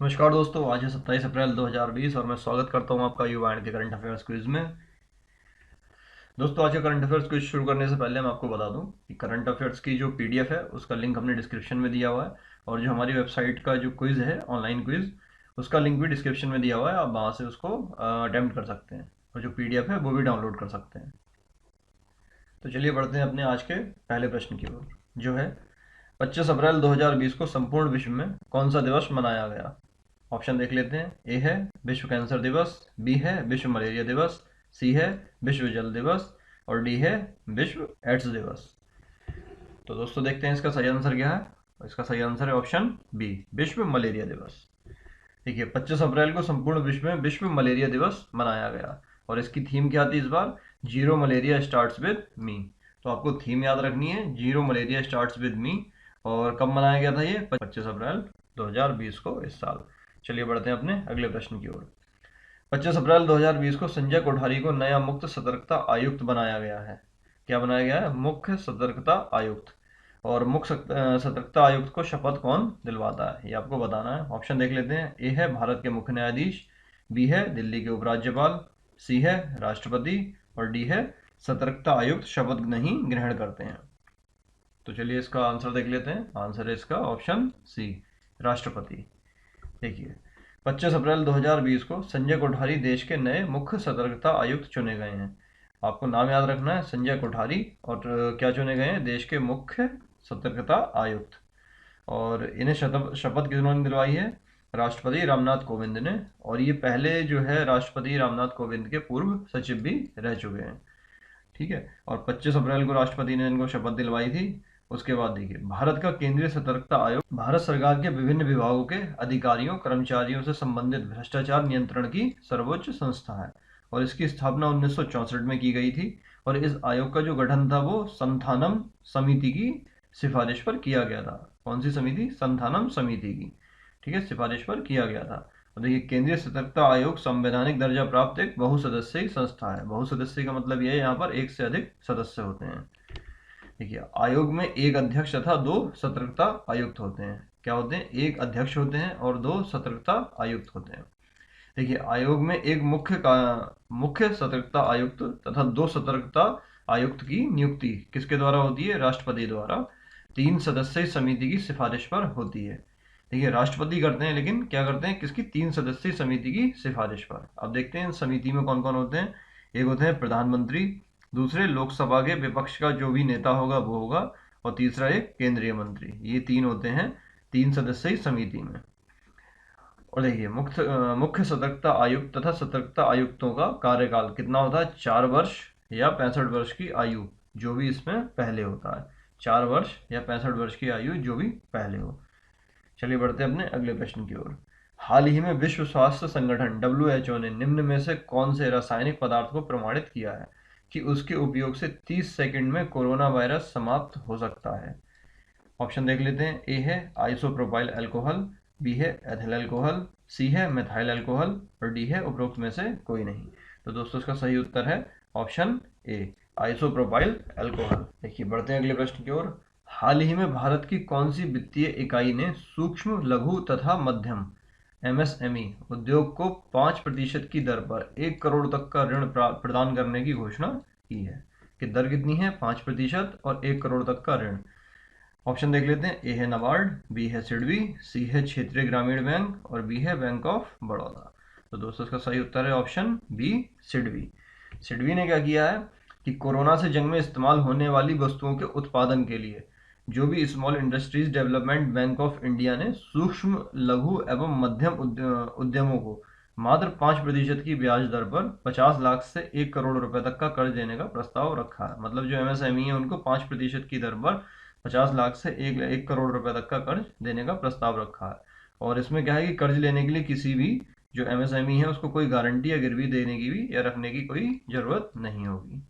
नमस्कार दोस्तों, आज है 27 अप्रैल 2020 और मैं स्वागत करता हूं आपका युवा एंड के करंट अफेयर्स क्विज में। दोस्तों, आज का करंट अफेयर्स क्विज शुरू करने से पहले मैं आपको बता दूं कि करंट अफेयर्स की जो पीडीएफ है उसका लिंक हमने डिस्क्रिप्शन में दिया हुआ है, और जो हमारी वेबसाइट का जो क्विज है ऑनलाइन क्विज, उसका लिंक भी डिस्क्रिप्शन में दिया हुआ है। आप वहाँ से उसको अटेम्प्ट कर सकते हैं और जो पीडीएफ है वो भी डाउनलोड कर सकते हैं। तो चलिए बढ़ते हैं अपने आज के पहले प्रश्न की ओर, जो है 25 अप्रैल 2020 को संपूर्ण विश्व में कौन सा दिवस मनाया गया। ऑप्शन देख लेते हैं। ए है विश्व कैंसर दिवस, बी है विश्व मलेरिया दिवस, सी है विश्व जल दिवस, और डी है विश्व एड्स दिवस। तो दोस्तों देखते हैं इसका सही आंसर क्या है। इसका सही आंसर है ऑप्शन बी, विश्व मलेरिया दिवस। देखिए, 25 अप्रैल को संपूर्ण विश्व में विश्व मलेरिया दिवस मनाया गया, और इसकी थीम क्या थी इस बार? Zero malaria starts with me. तो आपको थीम याद रखनी है, zero malaria starts with me. और कब मनाया गया था ये? 25 अप्रैल 2020 को, इस साल। चलिए बढ़ते हैं अपने अगले प्रश्न की ओर। 25 अप्रैल 2020 को संजय कोठारी को नया मुख्य सतर्कता आयुक्त बनाया गया है। क्या बनाया गया है? मुख्य सतर्कता आयुक्त। और मुख्य सतर्कता आयुक्त को शपथ कौन दिलवाता है, ये आपको बताना है। ऑप्शन देख लेते हैं। ए है भारत के मुख्य न्यायाधीश, बी है दिल्ली के उपराज्यपाल, सी है राष्ट्रपति, और डी है सतर्कता आयुक्त शपथ नहीं ग्रहण करते हैं। तो चलिए इसका आंसर देख लेते हैं। आंसर है इसका ऑप्शन सी, राष्ट्रपति। देखिए, 25 अप्रैल 2020 को संजय कोठारी देश के नए मुख्य सतर्कता आयुक्त चुने गए हैं। आपको नाम याद रखना है, संजय कोठारी। और क्या चुने गए हैं? देश के मुख्य सतर्कता आयुक्त। और इन्हें शपथ किन्होंने दिलवाई है? राष्ट्रपति रामनाथ कोविंद ने। और ये पहले जो है राष्ट्रपति रामनाथ कोविंद के पूर्व सचिव भी रह चुके हैं। ठीक है। और 25 अप्रैल को राष्ट्रपति ने इनको शपथ दिलवाई थी। उसके बाद देखिए, भारत का केंद्रीय सतर्कता आयोग भारत सरकार के विभिन्न विभागों के अधिकारियों कर्मचारियों से संबंधित भ्रष्टाचार नियंत्रण की सर्वोच्च संस्था है, और इसकी स्थापना 1964 में की गई थी। और इस आयोग का जो गठन था वो संथानम समिति की सिफारिश पर किया गया था। कौन सी समिति? संथानम समिति की, ठीक है, सिफारिश पर किया गया था। और देखिए, केंद्रीय सतर्कता आयोग संवैधानिक दर्जा प्राप्त एक बहुसदस्यीय संस्था है। बहुसदस्यीय का मतलब यह है यहाँ पर एक से अधिक सदस्य होते हैं। देखिए, आयोग में एक अध्यक्ष तथा दो सतर्कता आयुक्त होते हैं। क्या होते हैं? एक अध्यक्ष होते हैं और दो सतर्कता आयुक्त होते हैं। देखिए, आयोग में एक मुख्य सतर्कता आयुक्त तथा दो सतर्कता आयुक्त की नियुक्ति किसके द्वारा होती है? राष्ट्रपति द्वारा। 3 सदस्यीय समिति की सिफारिश पर होती है। देखिए, राष्ट्रपति करते हैं, लेकिन क्या करते हैं? किसकी? 3 सदस्यीय समिति की सिफारिश पर। अब देखते हैं समिति में कौन कौन होते हैं। एक होते हैं प्रधानमंत्री, दूसरे लोकसभा के विपक्ष का जो भी नेता होगा वो होगा, और तीसरा एक केंद्रीय मंत्री। ये 3 होते हैं 3 सदस्यीय समिति में। और देखिए, मुख्य सतर्कता आयुक्त तथा सतर्कता आयुक्तों का कार्यकाल कितना होता है? 4 वर्ष या 65 वर्ष की आयु, जो भी इसमें पहले होता है। 4 वर्ष या 65 वर्ष की आयु, जो भी पहले हो। चलिए बढ़ते हैं अपने अगले प्रश्न की ओर। हाल ही में विश्व स्वास्थ्य संगठन WHO ने निम्न में से कौन से रासायनिक पदार्थ को प्रमाणित किया है कि उसके उपयोग से 30 सेकंड में कोरोना वायरस समाप्त हो सकता है। ऑप्शन देख लेते हैं। ए है आइसोप्रोपाइल अल्कोहल, बी है एथिल अल्कोहल, सी है मेथाइल अल्कोहल, और डी है उपरोक्त में से कोई नहीं। तो दोस्तों इसका सही उत्तर है ऑप्शन ए, आइसोप्रोपाइल अल्कोहल। देखिए, बढ़ते हैं अगले प्रश्न की ओर। हाल ही में भारत की कौन सी वित्तीय इकाई ने सूक्ष्म लघु तथा मध्यम MSME उद्योग को 5% की दर पर 1 करोड़ तक का ऋण प्रदान करने की घोषणा की है? कि दर कितनी है? 5% और 1 करोड़ तक का ऋण। ऑप्शन देख लेते हैं। ए है नाबार्ड, बी है सिडबी, सी है क्षेत्रीय ग्रामीण बैंक, और बी है बैंक ऑफ बड़ौदा। तो दोस्तों इसका सही उत्तर है ऑप्शन बी, सिडबी। सिडबी ने क्या किया है कि कोरोना से जंग में इस्तेमाल होने वाली वस्तुओं के उत्पादन के लिए जो भी small industries development bank of India ने सूक्ष्म लघु एवं मध्यम उद्यमों को मात्र 5% की ब्याज दर पर 50 लाख से 1 करोड़ रुपए तक का कर्ज देने का प्रस्ताव रखा है। मतलब जो MSME है उनको 5% की दर पर 50 लाख से एक करोड़ रुपए तक का कर्ज देने का प्रस्ताव रखा है। और इसमें क्या है कि कर्ज लेने के लिए किसी भी जो MSME है उसको कोई गारंटी या गिरवी देने की भी या रखने की कोई जरूरत नहीं होगी।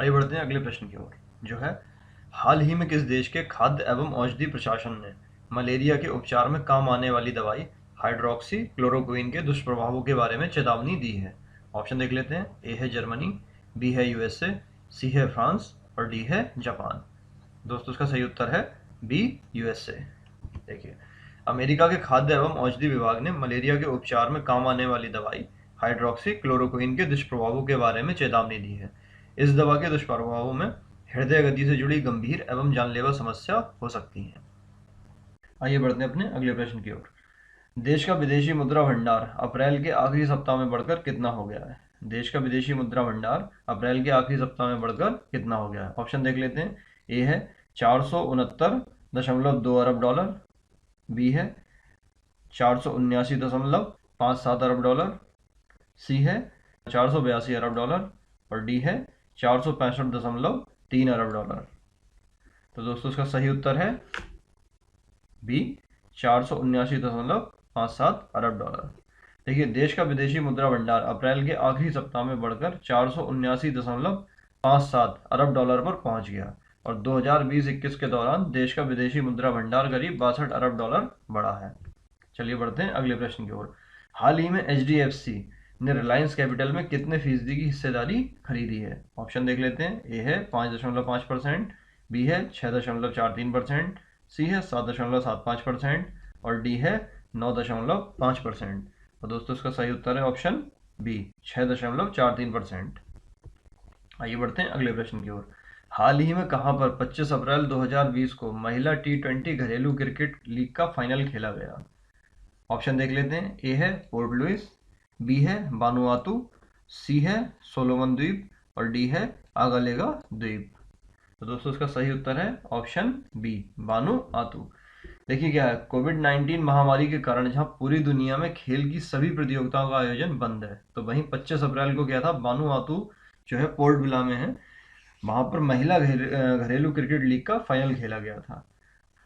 आगे बढ़ते हैं अगले प्रश्न की ओर, जो है हाल ही में किस देश के खाद्य एवं औषधि प्रशासन ने मलेरिया के उपचार में काम आने वाली दवाई हाइड्रोक्सी क्लोरोक्विन के दुष्प्रभावों के बारे में चेतावनी दी है? ऑप्शन देख लेते हैं। ए है जर्मनी, बी है USA, सी है फ्रांस, और डी है जापान। दोस्तों इसका सही उत्तर है बी, USA। देखिए, अमेरिका के खाद्य एवं औषधि विभाग ने मलेरिया के उपचार में काम आने वाली दवाई हाइड्रोक्सी क्लोरोक्विन के दुष्प्रभावों के बारे में चेतावनी दी है। इस दवा के दुष्प्रभावों में हृदय गति से जुड़ी गंभीर एवं जानलेवा समस्या हो सकती है। आइए बढ़ते हैं अपने अगले प्रश्न की ओर। देश का विदेशी मुद्रा भंडार अप्रैल के आखिरी सप्ताह में बढ़कर कितना हो गया है? देश का विदेशी मुद्रा भंडार अप्रैल के आखिरी सप्ताह में बढ़कर कितना हो गया है? ऑप्शन देख लेते हैं। ए है 469.2 अरब डॉलर, बी है 479.57 अरब डॉलर, सी है 482 अरब डॉलर और डी है 465.3 अरब डॉलर। तो दोस्तों इसका सही उत्तर है बी 479.57 अरब डॉलर। देखिए, देश का विदेशी मुद्रा भंडार अप्रैल के आखिरी सप्ताह में बढ़कर 479.57 अरब डॉलर पर पहुंच गया और 2020-21 के दौरान देश का विदेशी मुद्रा भंडार करीब 62 अरब डॉलर बढ़ा है। चलिए बढ़ते हैं अगले प्रश्न की ओर। हाल ही में HDFC ने रिलायंस कैपिटल में कितने फीसदी की हिस्सेदारी खरीदी है? ऑप्शन देख लेते हैं। ए है 5.5%, बी है 6.43%, सी है 7.75% और डी है 9.5%। और दोस्तों इसका सही उत्तर है ऑप्शन बी 6.43%। आइए बढ़ते हैं अगले प्रश्न की ओर। हाल ही में कहां पर 25 अप्रैल 2020 को महिला T20 घरेलू क्रिकेट लीग का फाइनल खेला गया? ऑप्शन देख लेते हैं। ए है पोर्ट लुइस, बी है बानुआतू, सी है सोलोमन द्वीप और डी है आगालेगा द्वीप। तो दोस्तों इसका सही उत्तर है ऑप्शन बी बानुआतू। देखिए क्या है, कोविड-19 महामारी के कारण जहां पूरी दुनिया में खेल की सभी प्रतियोगिताओं का आयोजन बंद है, तो वहीं 25 अप्रैल को क्या था, बानुआतू जो है पोर्ट विला में है, वहां पर महिला घरेलू क्रिकेट लीग का फाइनल खेला गया था।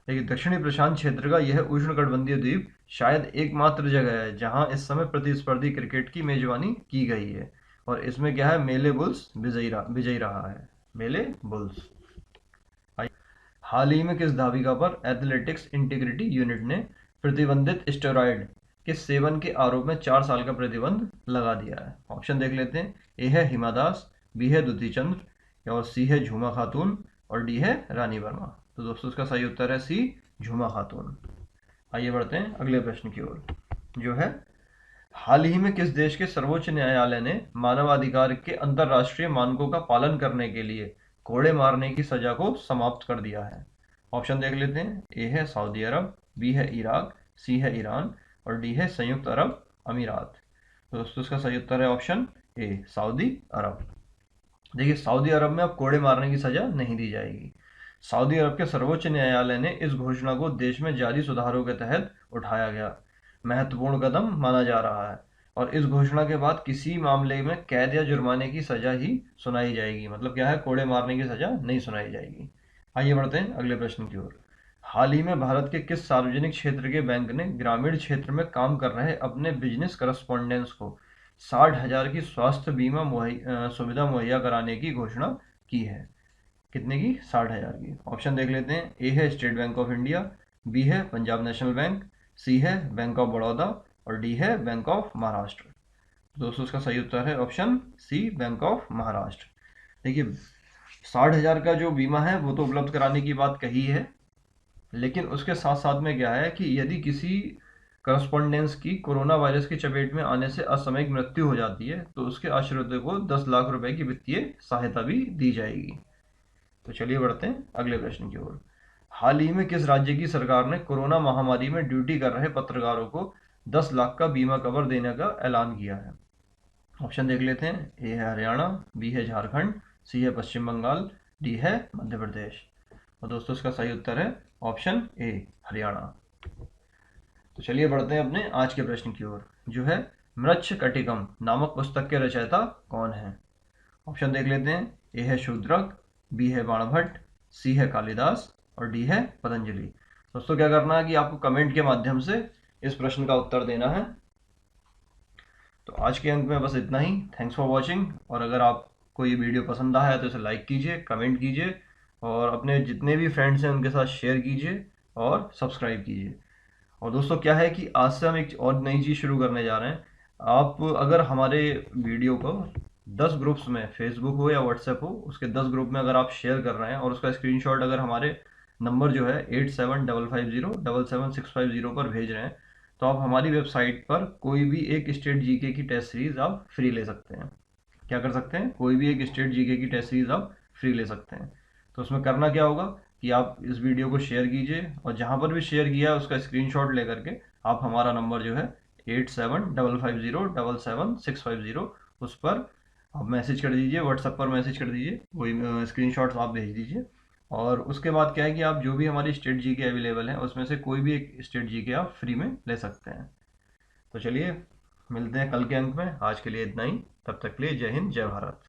देखिए, दक्षिणी प्रशांत क्षेत्र का यह उष्णकटिबंधीय द्वीप शायद एकमात्र जगह है जहां इस समय प्रतिस्पर्धी क्रिकेट की मेजबानी की गई है और इसमें क्या है, मेले बुल्स विजयी रहा है। मेले बुल्स। हाल ही में किस धाविका पर एथलेटिक्स इंटीग्रिटी यूनिट ने प्रतिबंधित स्टेरॉयड के सेवन के आरोप में 4 साल का प्रतिबंध लगा दिया है? ऑप्शन देख लेते हैं। ए है हिमा दास, बी है दुती चंद्र और सी है झूमा खातून और डी है रानी वर्मा। तो दोस्तों इसका सही उत्तर है सी झूमा खातून। आइए बढ़ते हैं अगले प्रश्न की ओर, जो है हाल ही में किस देश के सर्वोच्च न्यायालय ने मानवाधिकार के अंतरराष्ट्रीय मानकों का पालन करने के लिए कोड़े मारने की सजा को समाप्त कर दिया है? ऑप्शन देख लेते हैं। ए है सऊदी अरब, बी है इराक, सी है ईरान और डी है संयुक्त अरब अमीरात। तो दोस्तों इसका सही उत्तर है ऑप्शन ए सऊदी अरब। देखिए, सऊदी अरब में अब कोड़े मारने की सजा नहीं दी जाएगी। सऊदी अरब के सर्वोच्च न्यायालय ने इस घोषणा को देश में जारी सुधारों के तहत उठाया गया महत्वपूर्ण कदम माना जा रहा है और इस घोषणा के बाद किसी मामले में कैद या जुर्माने की सजा ही सुनाई जाएगी। मतलब क्या है, कोड़े मारने की सजा नहीं सुनाई जाएगी। आइए बढ़ते हैं अगले प्रश्न की ओर। हाल ही में भारत के किस सार्वजनिक क्षेत्र के बैंक ने ग्रामीण क्षेत्र में काम कर रहे अपने बिजनेस करस्पॉन्डेंट्स को 60,000 की स्वास्थ्य बीमा सुविधा मुहैया कराने की घोषणा की है? कितने की? 60,000 की। ऑप्शन देख लेते हैं। ए है State Bank of India, B है पंजाब नेशनल बैंक, सी है बैंक ऑफ बड़ौदा और डी है बैंक ऑफ महाराष्ट्र। दोस्तों इसका सही उत्तर है option C bank of Maharashtra. देखिए, 60,000 का जो बीमा है वो तो उपलब्ध कराने की बात कही है, लेकिन उसके साथ साथ में क्या है कि यदि किसी करस्पॉन्डेंस की कोरोना वायरस की चपेट में आने से असामयिक मृत्यु हो जाती है तो उसके आश्रितों को 10 लाख रुपए की वित्तीय सहायता भी दी जाएगी। तो चलिए बढ़ते हैं अगले प्रश्न की ओर। हाल ही में किस राज्य की सरकार ने कोरोना महामारी में ड्यूटी कर रहे पत्रकारों को 10 लाख का बीमा कवर देने का ऐलान किया है? ऑप्शन देख लेते हैं। ए है हरियाणा, बी है झारखंड, सी है पश्चिम बंगाल, डी है मध्य प्रदेश। और दोस्तों इसका सही उत्तर है ऑप्शन ए हरियाणा। तो चलिए बढ़ते हैं अपने आज के प्रश्न की ओर, जो है मृच्छकटिकम नामक पुस्तक के रचयिता कौन है? ऑप्शन देख लेते हैं। ए है शूद्रक, बी है बाणभट्ट, सी है कालिदास और डी है पतंजलि। दोस्तों क्या करना है कि आपको कमेंट के माध्यम से इस प्रश्न का उत्तर देना है। तो आज के अंक में बस इतना ही। Thanks for watching. और अगर आपको ये वीडियो पसंद आया है तो इसे लाइक कीजिए, कमेंट कीजिए और अपने जितने भी फ्रेंड्स हैं उनके साथ शेयर कीजिए और सब्सक्राइब कीजिए। और दोस्तों क्या है कि आज से हम एक और नई चीज़ शुरू करने जा रहे हैं। आप अगर हमारे वीडियो को 10 ग्रुप्स में, फेसबुक हो या व्हाट्सएप हो, उसके 10 ग्रुप में अगर आप शेयर कर रहे हैं और उसका स्क्रीनशॉट अगर हमारे नंबर जो है 8755077650 पर भेज रहे हैं, तो आप हमारी वेबसाइट पर कोई भी एक स्टेट जीके की टेस्ट सीरीज आप फ्री ले सकते हैं। क्या कर सकते हैं? कोई भी एक स्टेट जीके की टेस्ट सीरीज आप फ्री ले सकते हैं। तो उसमें करना क्या होगा कि आप इस वीडियो को शेयर कीजिए, और जहां पर भी शेयर किया है उसका स्क्रीनशॉट लेकर के आप हमारा नंबर जो है 8755077650 उस पर आप मैसेज कर दीजिए, व्हाट्सएप पर मैसेज कर दीजिए, वही स्क्रीनशॉट्स आप भेज दीजिए। और उसके बाद क्या है कि आप जो भी हमारी स्टेट जीके अवेलेबल है उसमें से कोई भी एक स्टेट जीके आप फ्री में ले सकते हैं। तो चलिए मिलते हैं कल के अंक में। आज के लिए इतना ही। तब तक के लिए जय हिंद, जय भारत।